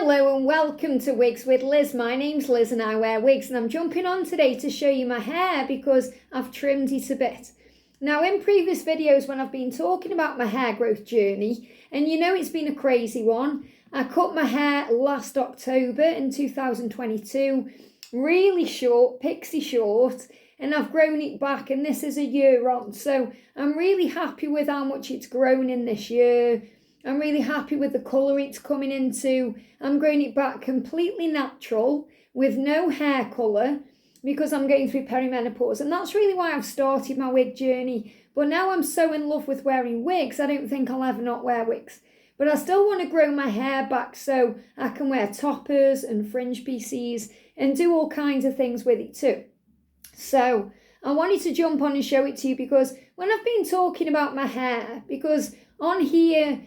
Hello and welcome to Wigs with Liz. My name's Liz and I wear wigs, and I'm jumping on today to show you my hair because I've trimmed it a bit. Now, in previous videos when I've been talking about my hair growth journey, and you know it's been a crazy one, I cut my hair last October in 2022, really short, pixie short, and I've grown it back, and this is a year on. So I'm really happy with how much it's grown in this year. I'm really happy with the colour it's coming into. I'm growing it back completely natural with no hair colour because I'm going through perimenopause, and that's really why I've started my wig journey. But now I'm so in love with wearing wigs, I don't think I'll ever not wear wigs. But I still want to grow my hair back so I can wear toppers and fringe pieces and do all kinds of things with it too. So I wanted to jump on and show it to you because when I've been talking about my hair, because on here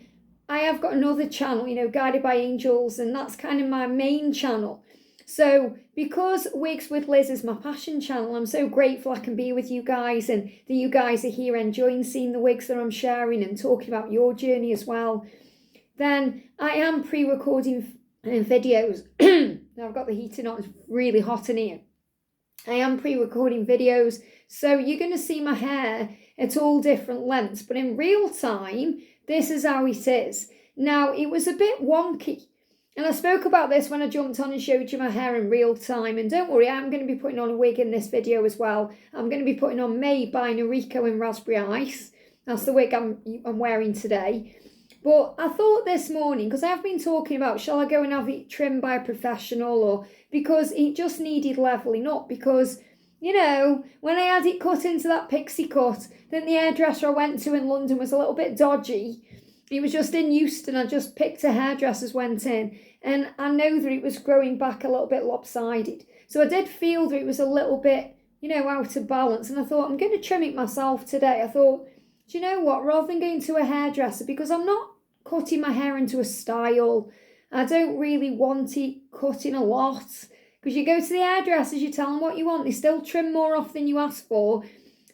I have got another channel, Guided by Angels, and that's kind of my main channel. So because Wigs with Liz is my passion channel, I'm so grateful I can be with you guys and that you guys are here enjoying seeing the wigs that I'm sharing and talking about your journey as well. Then I am pre-recording videos. Now I've got the heating on, it's really hot in here. I am pre-recording videos, so you're going to see my hair at all different lengths, but in real time, this is how it is. Now, it was a bit wonky, and I spoke about this when I jumped on and showed you my hair in real time, and don't worry, I'm going to be putting on a wig in this video as well. I'm going to be putting on Made by Noriko in Raspberry Ice. That's the wig I'm wearing today. But I thought this morning, because I've been talking about, shall I go and have it trimmed by a professional, or because it just needed levelling up, because, when I had it cut into that pixie cut, then the hairdresser I went to in London was a little bit dodgy. It was just in Euston, I just picked a hairdresser's, went in, and I know that it was growing back a little bit lopsided. So I did feel that it was a little bit, out of balance, and I thought, I'm going to trim it myself today. I thought, do you know what, rather than going to a hairdresser, because I'm not cutting my hair into a style. I don't really want it cutting a lot. Because you go to the hairdressers, you tell them what you want. They still trim more off than you ask for.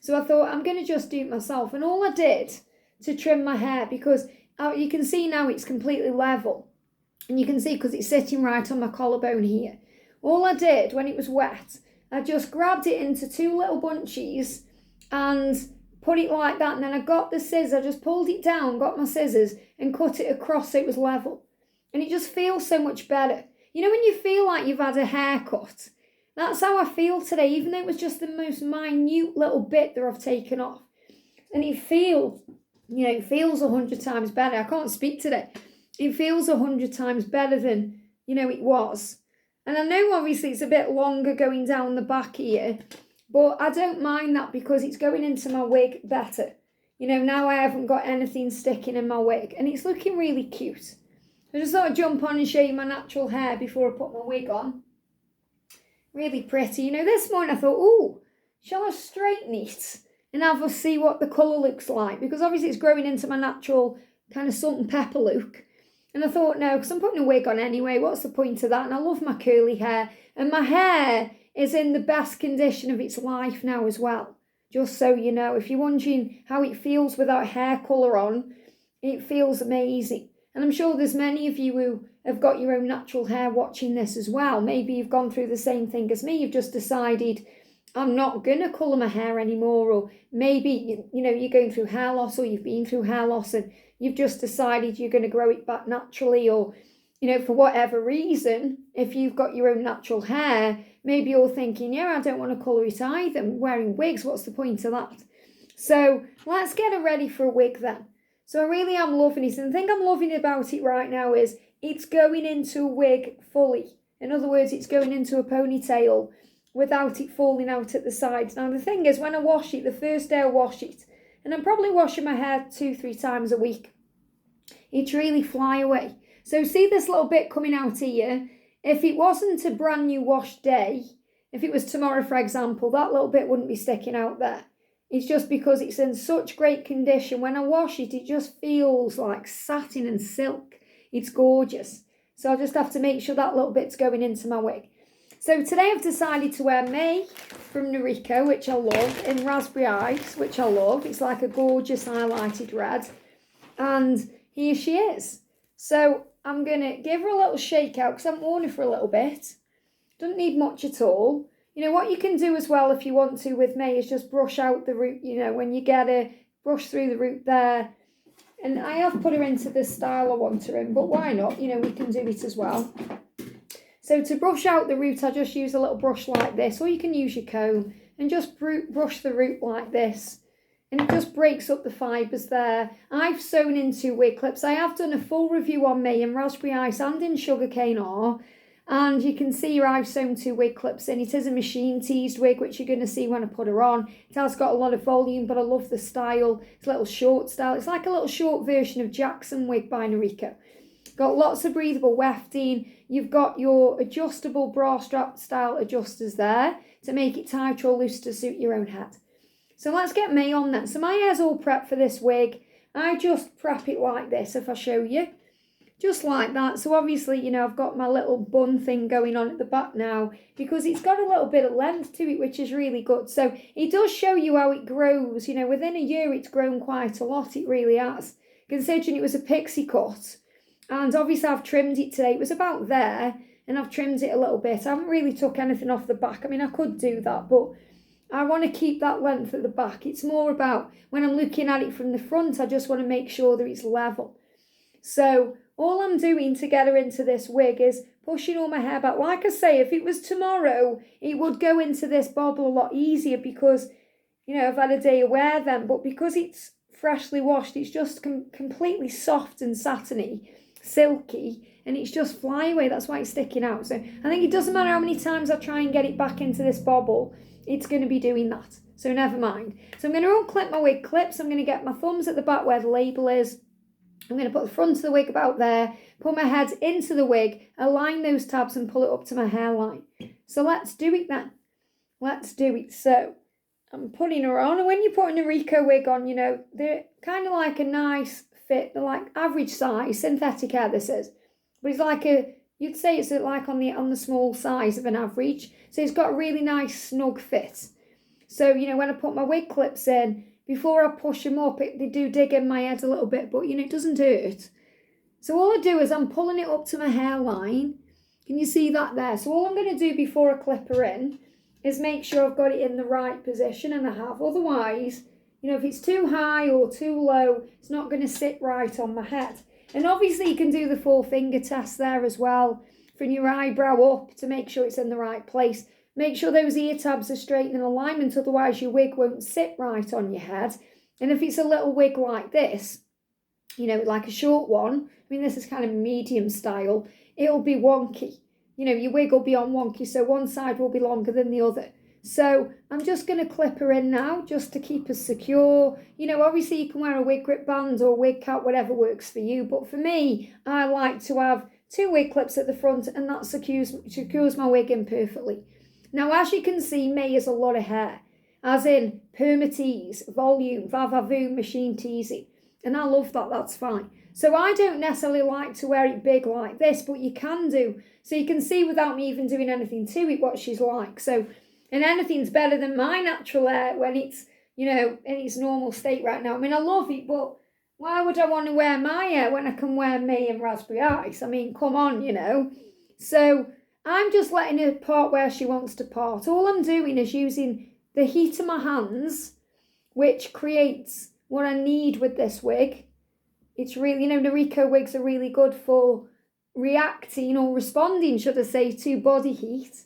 So I thought, I'm going to just do it myself. And all I did to trim my hair, because you can see now it's completely level. And you can see because it's sitting right on my collarbone here. All I did when it was wet, I just grabbed it into two little bunches and put it like that, and then I got the scissors, I just pulled it down, got my scissors and cut it across so it was level. And it just feels so much better. When you feel like you've had a haircut, that's how I feel today, even though it was just the most minute little bit that I've taken off. And it feels 100 times better. I can't speak today. It feels 100 times better than, it was. And I know obviously it's a bit longer going down the back here, but I don't mind that because it's going into my wig better. Now I haven't got anything sticking in my wig, and it's looking really cute. I just thought I'd jump on and show you my natural hair before I put my wig on. Really pretty. This morning I thought, shall I straighten it and have us see what the colour looks like? Because obviously it's growing into my natural kind of salt and pepper look. And I thought, no, because I'm putting a wig on anyway, what's the point of that? And I love my curly hair. And my hair is in the best condition of its life now as well. Just so you know, if you're wondering how it feels without hair colour on, it feels amazing. And I'm sure there's many of you who have got your own natural hair watching this as well. Maybe you've gone through the same thing as me. You've just decided, I'm not going to colour my hair anymore. Or maybe, you're going through hair loss, or you've been through hair loss and you've just decided you're going to grow it back naturally. Or, for whatever reason, if you've got your own natural hair, maybe you're thinking, I don't want to colour it either. I'm wearing wigs, what's the point of that? So let's get it ready for a wig then. So I really am loving it, and the thing I'm loving about it right now is it's going into a wig fully. In other words, it's going into a ponytail without it falling out at the sides. Now the thing is, when I wash it, the first day I wash it, and I'm probably washing my hair 2-3 times a week, it's really fly away. So see this little bit coming out here? If it wasn't a brand new wash day, if it was tomorrow for example, that little bit wouldn't be sticking out there. It's just because it's in such great condition. When I wash it, it just feels like satin and silk. It's gorgeous. So I just have to make sure that little bit's going into my wig. So today I've decided to wear May from Noriko, which I love, in Raspberry Ice, which I love. It's like a gorgeous highlighted red. And here she is. So I'm going to give her a little shake out because I haven't worn her for a little bit. Doesn't need much at all. You know, what you can do as well if you want to with May is just brush out the root, you know, when you get her, brush through the root there. And I have put her into the style I want her in, but why not? You know, we can do it as well. So to brush out the root, I just use a little brush like this, or you can use your comb and just brush the root like this. And it just breaks up the fibres there. I've sewn in 2 wig clips. I have done a full review on May in Raspberry Ice and in Sugarcane R. And you can see I've sewn 2 wig clips in. It is a machine teased wig, which you're going to see when I put her on. It has got a lot of volume, but I love the style. It's a little short style. It's like a little short version of Jackson wig by Noriko. Got lots of breathable wefting. You've got your adjustable bra strap style adjusters there to make it tight or loose to suit your own head. So let's get May on then. So my hair's all prepped for this wig. I just prep it like this, if I show you. Just like that. So obviously, you know, I've got my little bun thing going on at the back now because it's got a little bit of length to it, which is really good. So it does show you how it grows. You know, within a year, it's grown quite a lot. It really has. Considering it was a pixie cut. And obviously, I've trimmed it today. It was about there, and I've trimmed it a little bit. I haven't really took anything off the back. I mean, I could do that, but I want to keep that length at the back. It's more about when I'm looking at it from the front, I just want to make sure that it's level. So all I'm doing to get her into this wig is pushing all my hair back. Like I say, if it was tomorrow, it would go into this bobble a lot easier because, you know, I've had a day of wear then. But because it's freshly washed, it's just completely soft and satiny, silky, and it's just flyaway. That's why it's sticking out. So I think it doesn't matter how many times I try and get it back into this bobble, it's going to be doing that. So never mind. So I'm going to unclip my wig clips. I'm going to get my thumbs at the back where the label is. I'm going to put the front of the wig about there, put my head into the wig, align those tabs and pull it up to my hairline. So let's do it then. Let's do it. So I'm putting her on, and when you're putting a Noriko wig on, you know, they're kind of like a nice fit. They're like average size, synthetic hair this is. But it's like you'd say it's like on the small size of an average. So it's got a really nice snug fit. So, you know, when I put my wig clips in, before I push them up, they do dig in my head a little bit, but, you know, it doesn't hurt. So all I do is I'm pulling it up to my hairline. Can you see that there? So all I'm going to do before I clip her in is make sure I've got it in the right position, and I have. Otherwise, you know, if it's too high or too low, it's not going to sit right on my head. And obviously you can do the 4-finger test there as well, from your eyebrow up to make sure it's in the right place. Make sure those ear tabs are straight in alignment, otherwise your wig won't sit right on your head. And if it's a little wig like this, you know, like a short one, I mean, this is kind of medium style, it'll be wonky. You know, your wig will be on wonky, so one side will be longer than the other. So I'm just going to clip her in now, just to keep her secure. You know, obviously you can wear a wig grip band or wig cap, whatever works for you. But for me, I like to have 2 wig clips at the front, and that secures my wig in perfectly. Now, as you can see, May is a lot of hair, as in permatease, volume, vavavoom, machine teasing. And I love that, that's fine. So I don't necessarily like to wear it big like this, but you can do. So you can see without me even doing anything to it what she's like. So, and anything's better than my natural hair when it's, you know, in its normal state right now. I mean, I love it, but why would I want to wear my hair when I can wear May and Raspberry Ice? I mean, come on, you know. So I'm just letting her part where she wants to part. All I'm doing is using the heat of my hands, which creates what I need with this wig. It's really, you know, Noriko wigs are really good for reacting or responding, should I say, to body heat.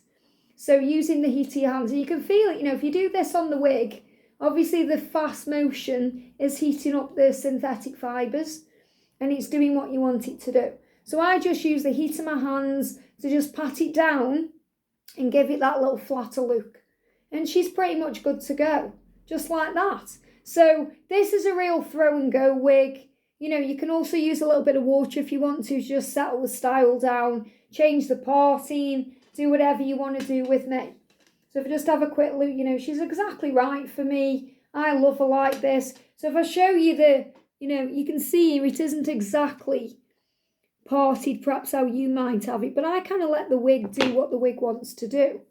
So using the heat of your hands, and you can feel it, you know, if you do this on the wig, obviously the fast motion is heating up the synthetic fibres, and it's doing what you want it to do. So I just use the heat of my hands to just pat it down and give it that little flatter look. And she's pretty much good to go, just like that. So this is a real throw and go wig. You know, you can also use a little bit of water if you want to just settle the style down, change the parting, do whatever you want to do with me. So if I just have a quick look, you know, she's exactly right for me. I love her like this. So if I show you the, you know, you can see here it isn't exactly parted perhaps how you might have it, but I kind of let the wig do what the wig wants to do.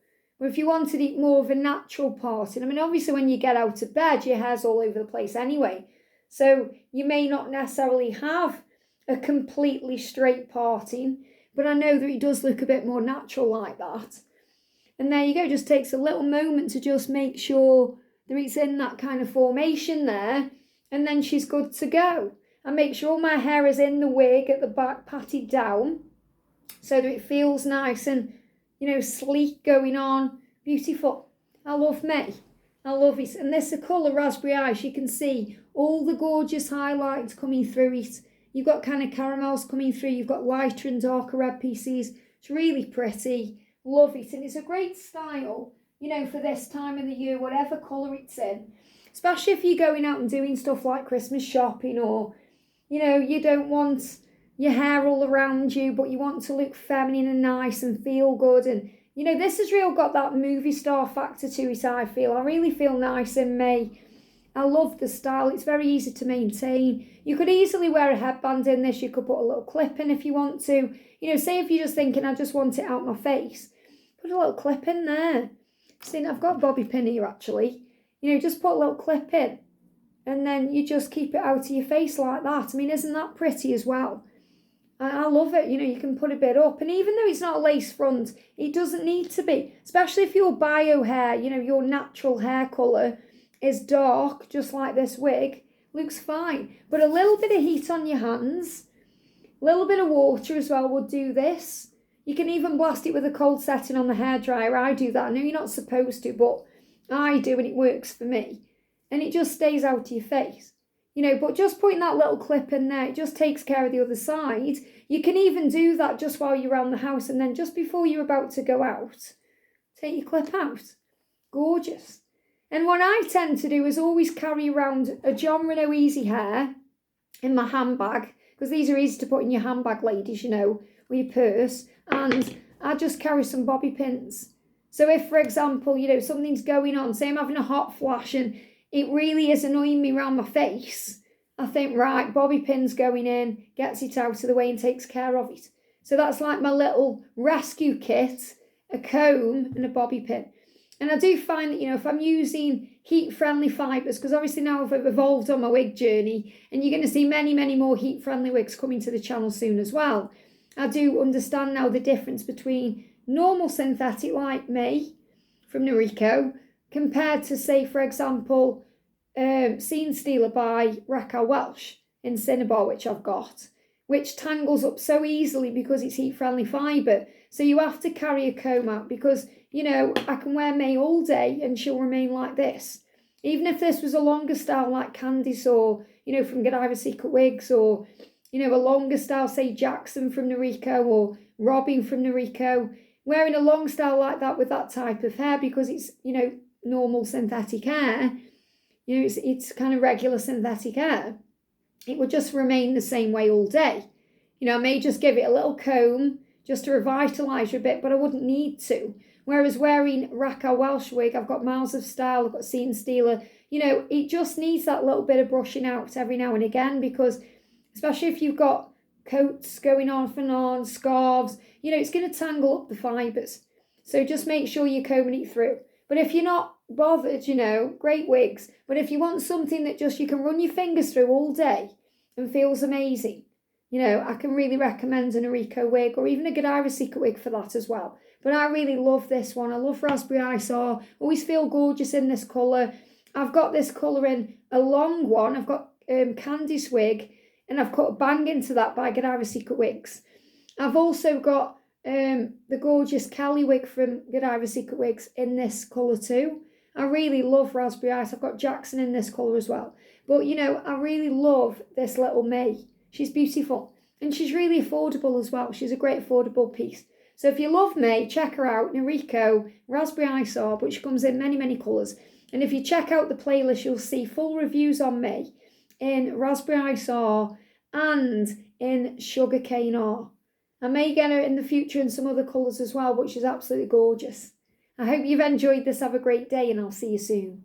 Or if you wanted it more of a natural parting, I mean, obviously when you get out of bed, your hair's all over the place anyway. So you may not necessarily have a completely straight parting, but I know that it does look a bit more natural like that. And there you go, just takes a little moment to just make sure that it's in that kind of formation there, and then she's good to go. And make sure my hair is in the wig at the back, patted down, so that it feels nice and, sleek going on. Beautiful. I love me. I love it. And this is the colour Raspberry Ice. You can see all the gorgeous highlights coming through it. You've got kind of caramels coming through. You've got lighter and darker red pieces. It's really pretty. Love it. And it's a great style, for this time of the year, whatever colour it's in. Especially if you're going out and doing stuff like Christmas shopping, or, you don't want your hair all around you, but you want to look feminine and nice and feel good. And, this has really got that movie star factor to it, I feel. I really feel nice in me. I love the style. It's very easy to maintain. You could easily wear a headband in this. You could put a little clip in if you want to. Say if you're just thinking, I just want it out my face, put a little clip in there. See, I've got a bobby pin here, actually. Just put a little clip in, and then you just keep it out of your face like that. I mean, isn't that pretty as well? I love it. You can put a bit up, and even though it's not a lace front, it doesn't need to be, especially if your bio hair, your natural hair colour is dark, just like this wig, looks fine. But a little bit of heat on your hands, a little bit of water as well would do this. You can even blast it with a cold setting on the hairdryer. I do that. I know you're not supposed to, but I do, and it works for me. And it just stays out of your face. But just putting that little clip in there, it just takes care of the other side. You can even do that just while you're around the house, and then just before you're about to go out, take your clip out. Gorgeous. And what I tend to do is always carry around a John Renault Easy Hair in my handbag, because these are easy to put in your handbag, ladies, or your purse. And I just carry some bobby pins. So if, for example, something's going on, say I'm having a hot flash and it really is annoying me around my face, I think, right, bobby pin's going in, gets it out of the way and takes care of it. So that's like my little rescue kit, a comb and a bobby pin. And I do find that, if I'm using heat-friendly fibres, because obviously now I've evolved on my wig journey, and you're going to see many, many more heat-friendly wigs coming to the channel soon as well. I do understand now the difference between normal synthetic like me from Noriko compared to, say, for example, Scene Stealer by Raquel Welch in Cinnabar, which I've got, which tangles up so easily because it's heat-friendly fibre. So you have to carry a comb out because, I can wear May all day and she'll remain like this. Even if this was a longer style like Candice or, from Godiva Secret Wigs, or, a longer style, say Jackson from Noriko or Robin from Noriko, wearing a long style like that with that type of hair, because it's, normal synthetic hair, it's kind of regular synthetic hair, it would just remain the same way all day. I may just give it a little comb just to revitalise you a bit, but I wouldn't need to. Whereas wearing Raquel Welch wig, I've got Miles of Style, I've got Scene Stealer, it just needs that little bit of brushing out every now and again, because especially if you've got coats going off and on, scarves, it's going to tangle up the fibres. So just make sure you're combing it through. But if you're not bothered, great wigs. But if you want something that just you can run your fingers through all day and feels amazing, I can really recommend a Noriko wig, or even a Godiva Secret wig for that as well. But I really love this one. I love Raspberry Ice. Always feel gorgeous in this colour. I've got this colour in a long one. I've got Candice wig, and I've cut a bang into that by Godiva Secret Wigs. I've also got the gorgeous Kelly wig from Godiva Secret Wigs in this colour too. I really love Raspberry Ice. I've got Jackson in this colour as well. But, I really love this little May. She's beautiful. And she's really affordable as well. She's a great affordable piece. So if you love May, check her out. Noriko, Raspberry Ice, but she comes in many, many colours. And if you check out the playlist, you'll see full reviews on May in Raspberry Ice R and in Sugarcane R. I may get her in the future in some other colours as well, but she's absolutely gorgeous. I hope you've enjoyed this. Have a great day, and I'll see you soon.